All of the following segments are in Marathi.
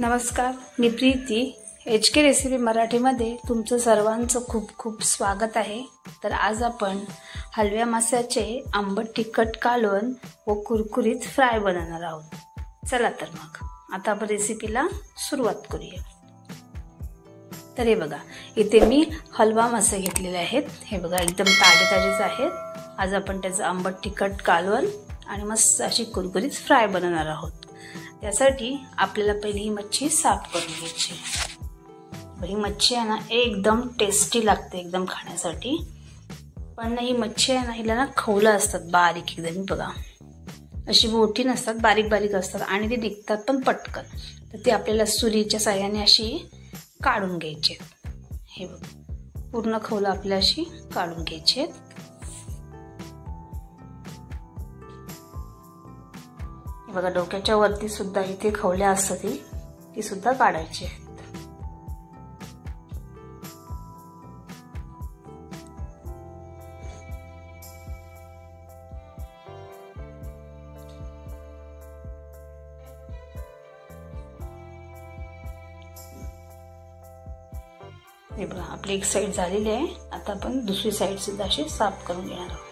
नमस्कार, मी प्रीती HK रेसिपी मराठीमध्ये तुमचं सर्वांचं खूप खूप स्वागत आहे। तर आज आपण हलव्या माशाचे आंबट तिखट कालवण व कुरकुरीत फ्राय बनवणार आहोत। चला तर मग आता आपण रेसिपीला सुरुवात करूया। तर हे बघा, इथे मी हलवा मासे घेतलेले आहेत। हे बघा, एकदम ताजेच आहेत। आज आपण त्याचं आंबट तिखट कालवण आणि मस्त अशी कुरकुरीत फ्राय बनवणार आहोत। त्यासाठी आपल्याला पहिली ही मच्छी साफ करून घ्यायची। ही मच्छी आहे ना एकदम टेस्टी लागते एकदम खाण्यासाठी। पण ही मच्छी आहे ना, हिला ना खवलं असतात बारीक एकदम। बघा, अशी मोठी नसतात, बारीक बारीक असतात आणि ते निघतात पण पटकन। तर ते आपल्याला सुरीच्या साहाय्याने अशी काढून घ्यायची। हे बघा, पूर्ण खवलं आपल्याला अशी काढून घ्यायची। बघा, डोक्याच्या वरती सुद्धा इथे खवल्या असतात, ती सुद्धा काढायची आहेत। हे बघा, आपली एक साइड झालेली आहे। आता आपण दुसरी साइड सुद्धा अशी साफ करून घेणार आहोत।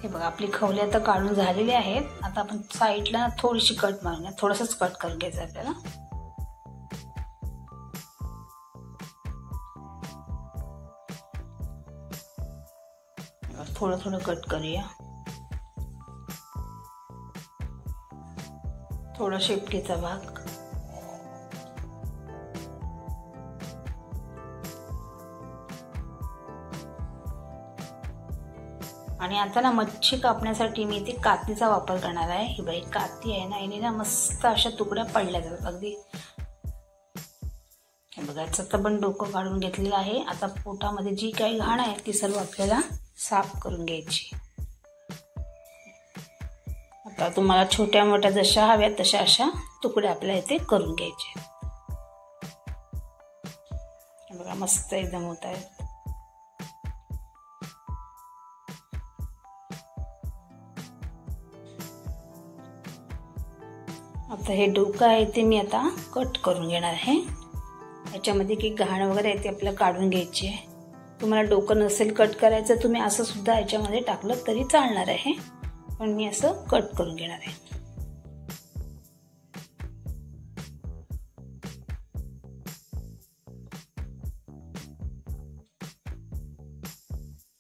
हे बघा, आपली खवले आता काढून झालेली आहेत। आता आपण साईडला थोडीशी कट मारूया, थोडंसंच कट करून घ्यायचं आपल्याला। थोडं कट करूया, थोडा शेपटीचा भाग। आणि आता ना मच्छी कापण्यासाठी मी इथे कातीचा वापर करणार आहे। ही बाई काती आहे ना, हिने ना मस्त अशा तुकड्या पडल्या जातात अगदी। हे बघा, याचं पण डोकं काढून घेतलेलं आहे। आता पोटामध्ये जी काही घाण आहे ती सर्व आपल्याला साफ करून घ्यायची। आता तुम्हाला छोट्या मोठ्या जशा हव्या तशा अशा तुकड्या आपल्याला इथे करून घ्यायचे। हे बघा, मस्त एकदम होत आहेत। आता हे डोकं आहे ते मी आता कट करून घेणार आहे। याच्यामध्ये काही घाण वगैरे आहे ते आपल्याला काढून घ्यायची आहे। तुम्हाला डोकं नसेल कट करायचं, तुम्ही असं सुद्धा याच्यामध्ये टाकलं तरी चालणार आहे, पण मी असं कट करून घेणार आहे।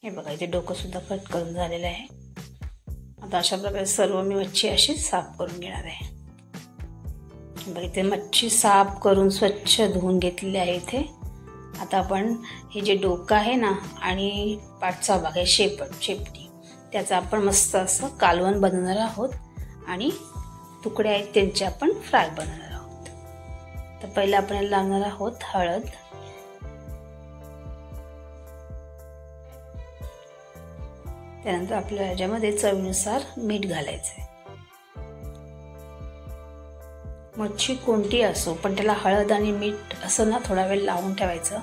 हे बघा, इथे डोकं सुद्धा कट करून झालेलं आहे। आता अशा प्रकारे सर्व मी मच्छी अशी साफ करून घेणार आहे। बघा, इथे मच्छी साफ करून स्वच्छ धुवून घेतलेली आहे इथे। आता आपण हे जे डोकं आहे ना आणि पाठचा भाग आहे शेपटी, त्याचा आपण मस्त असं कालवण बनवणार आहोत आणि तुकडे आहेत त्यांचे आपण फ्राय बनवणार आहोत। तर पहिला आपण लावणार आहोत हळद। त्यानंतर आपल्याला याच्यामध्ये चवीनुसार मीठ घालायचं आहे। मच्छी कोणती असो पण त्याला हळद आणि मीठ असं ना थोडा वेळ लावून ठेवायचं,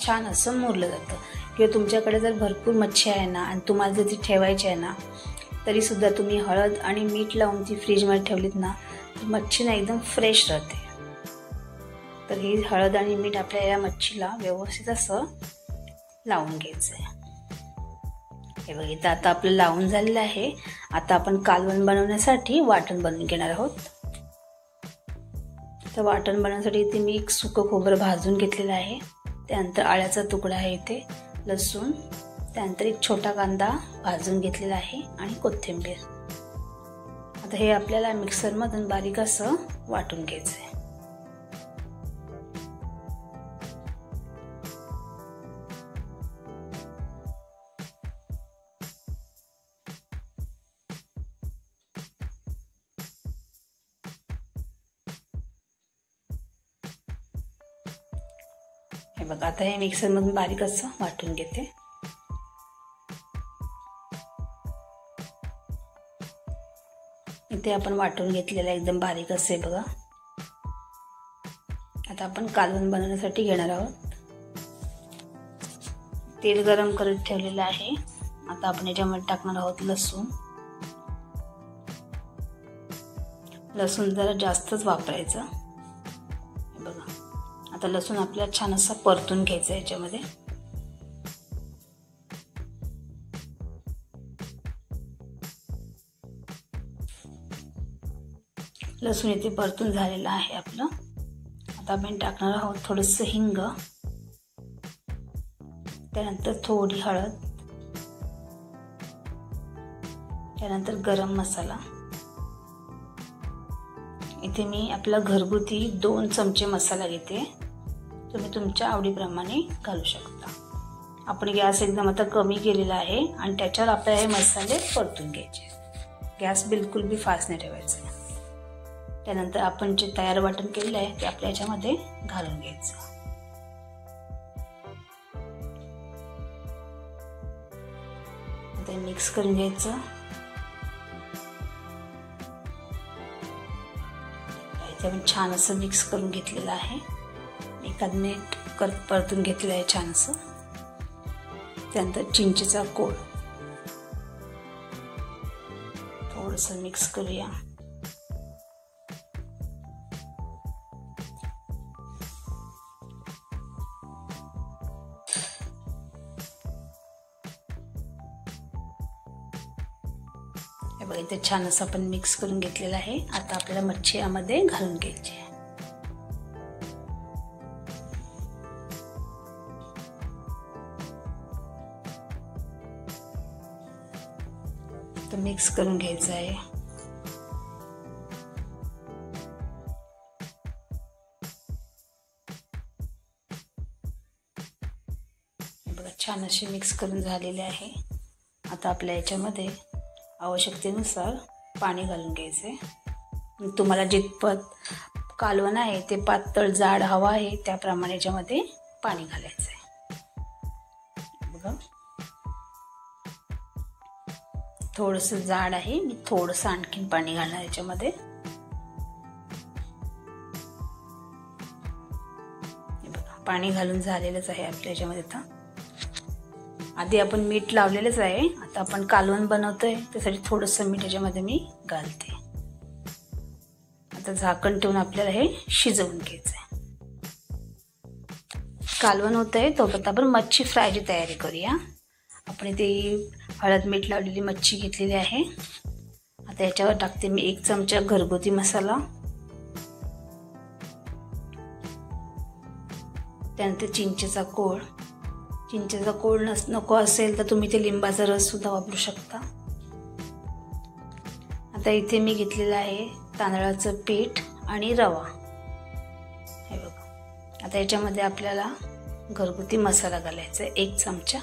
छान असं मुरलं जातं। किंवा तुमच्याकडे जर भरपूर मच्छी आहे ना आणि तुम्हाला जर ती ठेवायची आहे ना, तरी सुद्धा तुम्ही हळद आणि मीठ लावून ती फ्रीजमध्ये ठेवलीत ना, तर मच्छी ना एकदम फ्रेश राहते। तर ही हळद आणि मीठ आपल्या या मच्छीला व्यवस्थित असं लावून घ्यायचं आहे। हे बघा, इथं आता आपलं लावून झालेलं आहे। आता आपण कालवण बनवण्यासाठी वाटण बनवून घेणार आहोत। तर वाटण बनवण्यासाठी इथे मी एक सुकं खोबरं भाजून घेतलेलं आहे। त्यानंतर आळ्याचा तुकडा आहे इथे, लसूण, त्यानंतर एक छोटा कांदा भाजून घेतलेला आहे आणि कोथिंबीर। आता हे आपल्याला मिक्सरमधून बारीक असं वाटून घ्यायचं आहे। हे बघा, आता हे मिक्सरमधून बारीक असं वाटून घेते। इथे आपण वाटून घेतलेला एकदम बारीक असे बघा। आता आपण कालवण बनवण्यासाठी घेणार आहोत. तेल गरम करत ठेवलेलं आहे. आता आपण याच्यामध्ये टाकणार आहोत लसूण. लसूण जरा जास्तच वापरायचं. बघा, आता लसूण आपल्याला छान असा परतून घ्यायचा याच्यामध्ये. लसूण इथे परतून झालेलं आहे आपलं. आता आपण टाकणार आहोत थोडंसं हिंग, त्यानंतर थोडी हळद, त्यानंतर गरम मसाला. इथे मी आपला घरगुती 2 चमचे मसाला घेते. तुम्ही तुमच्या आवडीप्रमाणे घालू शकता. आपण गॅस एकदम आता कमी केलेला आहे आणि त्याच्यावर आपल्याला हे मसाले परतून घ्यायचे. गॅस बिलकुल बी फास्ट नाही ठेवायचा. त्यानंतर आपण जे तयार वाटण केलेलं आहे ते आपल्या याच्यामध्ये घालून घ्यायचं. आता मिक्स करून घ्यायचं. छान असं मिक्स करून घेतलेलं आहे. एखाद मिनिट परतून घेतलेलं आहे छान असं. त्यानंतर चिंचेचा कोळ थोडंसं मिक्स करूया. हे बघा, इथे छान असं आपण मिक्स करून घेतलेलं आहे. आता आपल्याला मच्छी यामध्ये घालून घ्यायची आहे. तर मिक्स करून घ्यायचं आहे. हे बघा, छान असे मिक्स करून झालेले आहे. आता आपल्या याच्यामध्ये आवश्यकतेनुसार पाणी घालून घ्यायचे. तुम्हाला जितपत कालवण आहे ते पातळ जाड हवा आहे त्याप्रमाणे याच्यामध्ये पाणी घालायचं आहे. बघा, थोडंसं जाड आहे, मी थोडंसं आणखीन पाणी घालणार याच्यामध्ये. बघा, पाणी घालून झालेलंच आहे आपल्या याच्यामध्ये. आता आधी आपण मीठ लावलेलंच आहे. आता आपण कालवण बनवतोय त्यासाठी थोडंसं मीठ याच्यामध्ये मी घालते. आता झाकण ठेवून आपल्याला हे शिजवून घ्यायचंय. कालवण होतंय तोपर्यंत आपण मच्छी फ्रायची तयारी करूया. आपण इथे हळद मीठ लावलेली मच्छी घेतलेली आहे. आता याच्यावर टाकते मी 1 चमचा घरगुती मसाला. त्यानंतर चिंचेचा कोळ. चिंचेचा कोळ नको असेल तर तुम्ही ते लिंबाचा रस सुद्धा वापरू शकता. आता इथे मी घेतलेलं आहे तांदळाचं पीठ आणि रवा. हे बघा, आता याच्यामध्ये आपल्याला घरगुती मसाला घालायचा आहे 1 चमचा.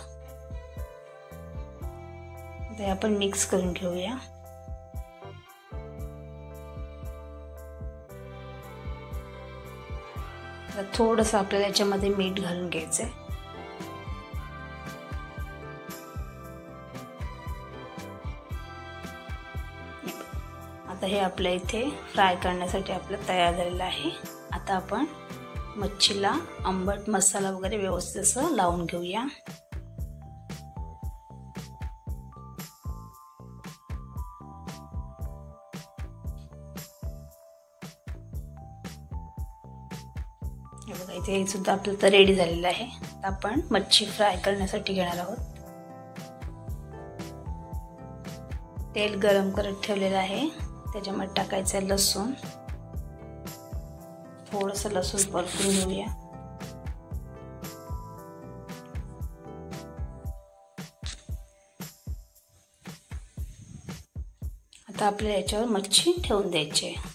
आता हे आपण मिक्स करून घेऊया. आता थोडंसं आपल्याला याच्यामध्ये मीठ घालून घ्यायचं आहे. आता हे आपल्या इथे फ्राय करण्यासाठी आपलं तयार झालेलं आहे. आता आपण मच्छीला आंबट मसाला वगैरे व्यवस्थित असं लावून घेऊया. हे बघा, इथे सुद्धा आपलं तर रेडी झालेलं आहे. आता आपण मच्छी फ्राय करण्यासाठी घेणार आहोत. तेल गरम करत ठेवलेलं आहे. त्याच्यामध्ये टाकायचं आहे लसूण. थोडंसं लसूण परतून घेऊया. आता आपल्याला याच्यावर मच्छी ठेवून द्यायची आहे.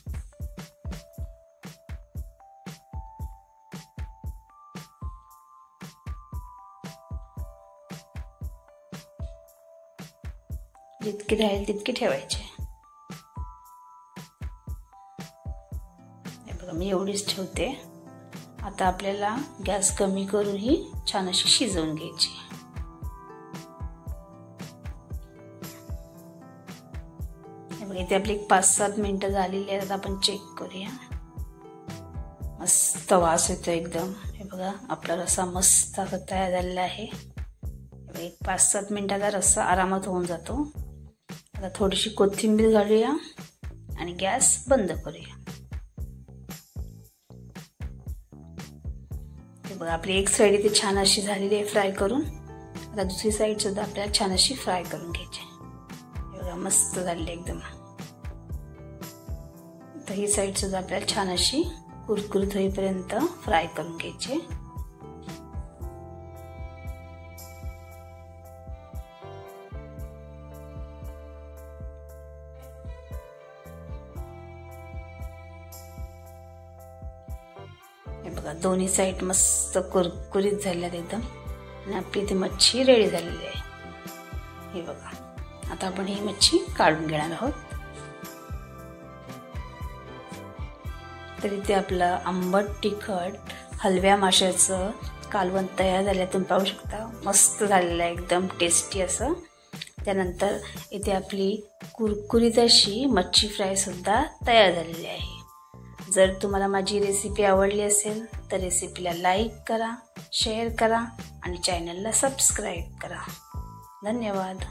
जितकी राहील तितकी ठेवायची. मी एवढीच ठेवते. आता आपल्याला गॅस कमी करून ही छान अशी शिजवून घ्यायची. इथे आपली 5-7 मिनिटं झालेली आहेत. आता आपण चेक करूया. मस्त वास येतो एकदम. हे बघा आपला रस्सा मस्त आता तयार झालेला आहे. एक 5-7 मिनिटाचा रस्सा आरामात होऊन जातो. आता थोडीशी कोथिंबीर घालूया आणि गॅस बंद करूया. हे बघा आपली एक साईड इथे छान अशी झालेली आहे फ्राय करून. आता दुसरी साईड सुद्धा आपल्याला छान अशी फ्राय करून घ्यायची. हे बघा मस्त झालेली एकदम. तर ही साईड सुद्धा आपल्याला छान अशी कुरकुरीत होईपर्यंत फ्राय करून घ्यायची. हे बघा दोन्ही साईड मस्त कुरकुरीत झाल्यात एकदम आणि आपली इथे मच्छी रेडी झालेली आहे. हे बघा आता आपण ही मच्छी काढून घेणार आहोत. तर इथे आपलं आंबट तिखट हलव्या माशाचं कालवण तयार झालं. तुम्ही पाहू शकता मस्त झालेलं आहे एकदम टेस्टी असं. त्यानंतर इथे आपली कुरकुरीत अशी मच्छी फ्राय सुद्धा तयार झालेली आहे. जर तुम्हाला माझी रेसिपी आवडली असेल तर रेसिपीला लाईक करा, शेअर करा आणि चॅनलला सबस्क्राईब करा. धन्यवाद.